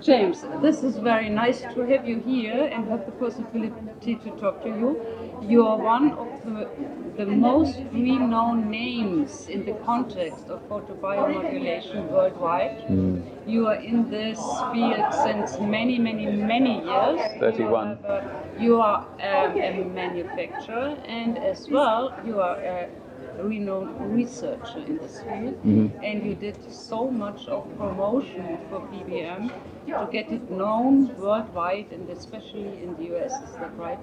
James, this is very nice to have you here and have the possibility to talk to you. You are one of the most renowned names in the context of photobiomodulation worldwide. You are in this field since many years. 31. You are a manufacturer, and as well you are a renowned researcher in this field, and you did so much of promotion for PBM to get it known worldwide and especially in the US. Is that right?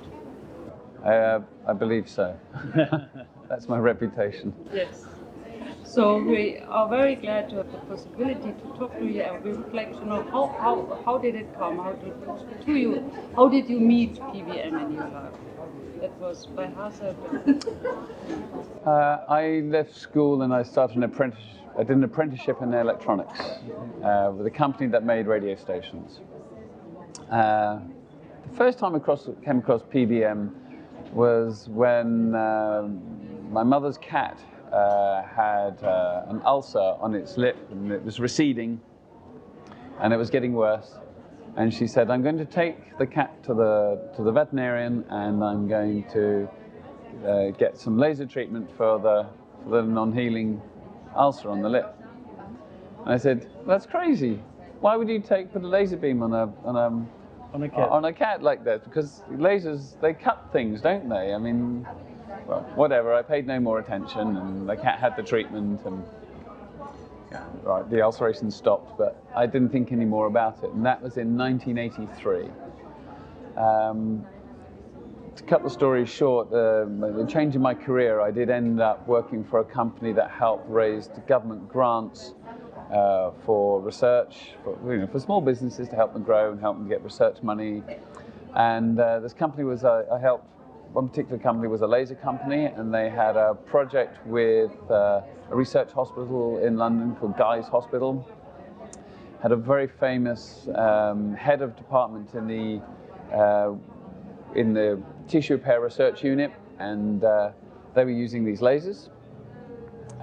I believe so. That's my reputation. Yes. So we are very glad to have the possibility to talk to you, and we would like to know how did it come? How did you meet PBM in your life? That was by hazard. I left school and I started an apprenticeship. I did an apprenticeship in electronics with a company that made radio stations. The first time I came across PBM was when my mother's cat had an ulcer on its lip, and it was receding and it was getting worse. And she said, I'm going to take the cat to the veterinarian, and I'm going to get some laser treatment for the non-healing ulcer on the lip. And I said, that's crazy. Why would you put a laser beam on a cat like that? Because lasers, they cut things, don't they? I mean, well, whatever. I paid no more attention, and the cat had the treatment, and right, the ulceration stopped, but I didn't think any more about it, and that was in 1983. To cut the story short, the change in my career, I did end up working for a company that helped raise government grants for research, for small businesses to help them grow and help them get research money. And this company was, one particular company was a laser company, and they had a project with a research hospital in London called Guy's Hospital. Had a very famous head of department in the tissue repair research unit, and they were using these lasers.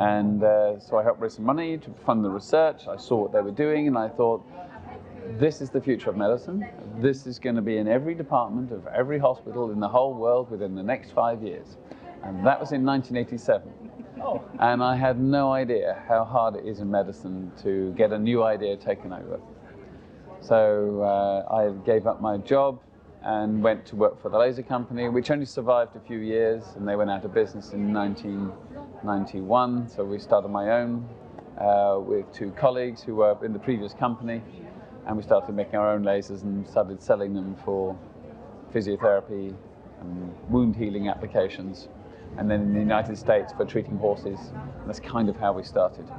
And so I helped raise some money to fund the research. I saw what they were doing, and I thought, this is the future of medicine. This is going to be in every department of every hospital in the whole world within the next 5 years. And that was in 1987. Oh. And I had no idea how hard it is in medicine to get a new idea taken over. So I gave up my job and went to work for the laser company, which only survived a few years, and they went out of business in 1991. So we started my own with two colleagues who were in the previous company. And we started making our own lasers and started selling them for physiotherapy and wound healing applications. And then in the United States for treating horses. And that's kind of how we started.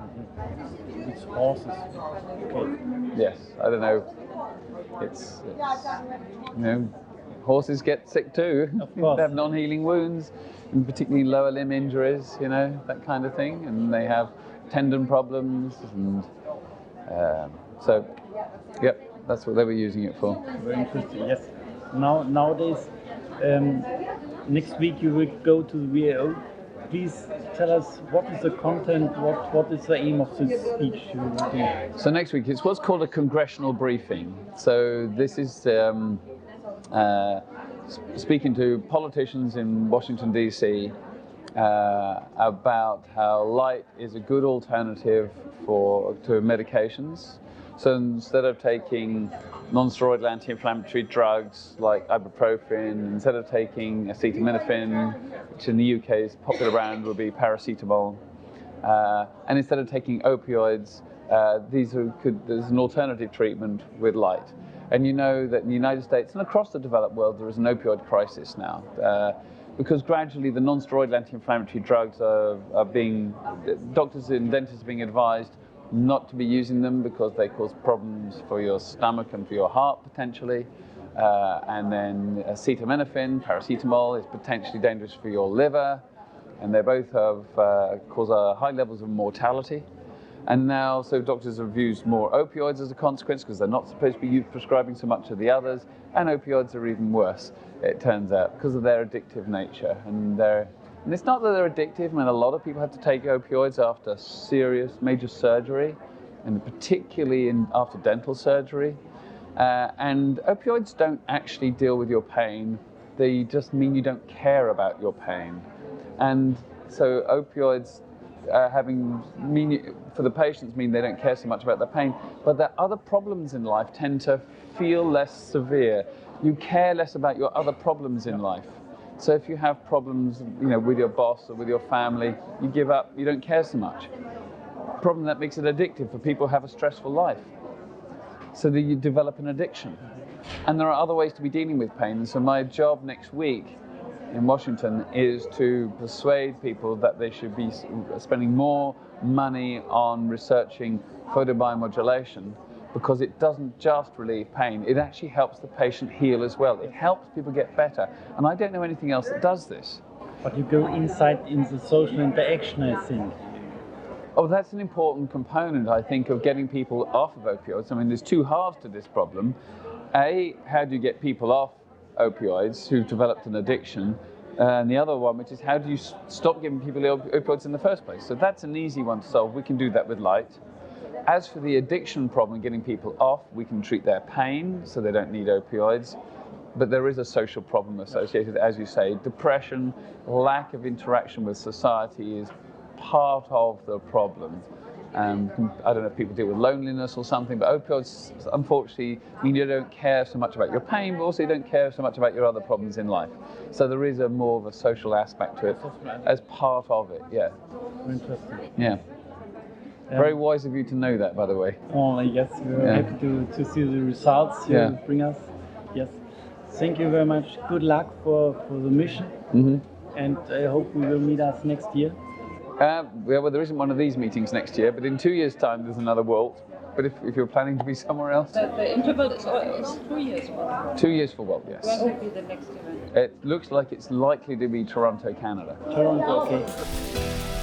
It's horses. Okay. Yes, I don't know. It's horses get sick too. Of course. They have non-healing wounds, and particularly lower limb injuries, that kind of thing. And they have tendon problems, and so. Yep, that's what they were using it for. Very interesting. Yes. Nowadays, next week you will go to the VAO. Please tell us what is the content, what is the aim of this speech you will do? So next week it's what's called a congressional briefing. So this is speaking to politicians in Washington DC about how light is a good alternative to medications. So instead of taking non-steroidal anti-inflammatory drugs like ibuprofen, instead of taking acetaminophen, which in the UK's popular brand would be paracetamol, and instead of taking opioids, there's an alternative treatment with light. And you know that in the United States and across the developed world there is an opioid crisis now. Because gradually the non-steroidal anti-inflammatory drugs doctors and dentists are being advised not to be using them because they cause problems for your stomach and for your heart potentially. And then acetaminophen, paracetamol, is potentially dangerous for your liver. And they both cause high levels of mortality. And now, so doctors have used more opioids as a consequence because they're not supposed to be prescribing so much of the others, and opioids are even worse, it turns out, because of their addictive nature. And it's not that they're addictive. I mean, a lot of people have to take opioids after serious, major surgery, and particularly after dental surgery. And opioids don't actually deal with your pain. They just mean you don't care about your pain. And so opioids for the patients mean they don't care so much about their pain, but their other problems in life tend to feel less severe. You care less about your other problems in life. So if you have problems, with your boss or with your family, you give up, you don't care so much. Problem that makes it addictive for people who have a stressful life. So that you develop an addiction. And there are other ways to be dealing with pain. And so my job next week in Washington is to persuade people that they should be spending more money on researching photobiomodulation, because it doesn't just relieve pain, it actually helps the patient heal as well. It helps people get better. And I don't know anything else that does this. But you go inside in the social interaction, I think. Oh, that's an important component, I think, of getting people off of opioids. I mean, there's two halves to this problem. A, how do you get people off opioids who've developed an addiction? And the other one, which is how do you stop giving people opioids in the first place? So that's an easy one to solve. We can do that with light. As for the addiction problem, getting people off, we can treat their pain so they don't need opioids. But there is a social problem associated, as you say. Depression, lack of interaction with society is part of the problem. I don't know if people deal with loneliness or something, but opioids, unfortunately, mean you don't care so much about your pain, but also you don't care so much about your other problems in life. So there is more of a social aspect to it as part of it, yeah. Interesting. Yeah. Very wise of you to know that, by the way. Oh, yes, we're happy to see the results you bring us. Yes. Thank you very much. Good luck for the mission. Mm-hmm. And I hope we will meet us next year. Well, there isn't one of these meetings next year, but in 2 years' time there's another World. But if you're planning to be somewhere else? The interval is 2 years. 2 years for World, yes. When will be the next event? It looks like it's likely to be Toronto, Canada. Toronto, okay.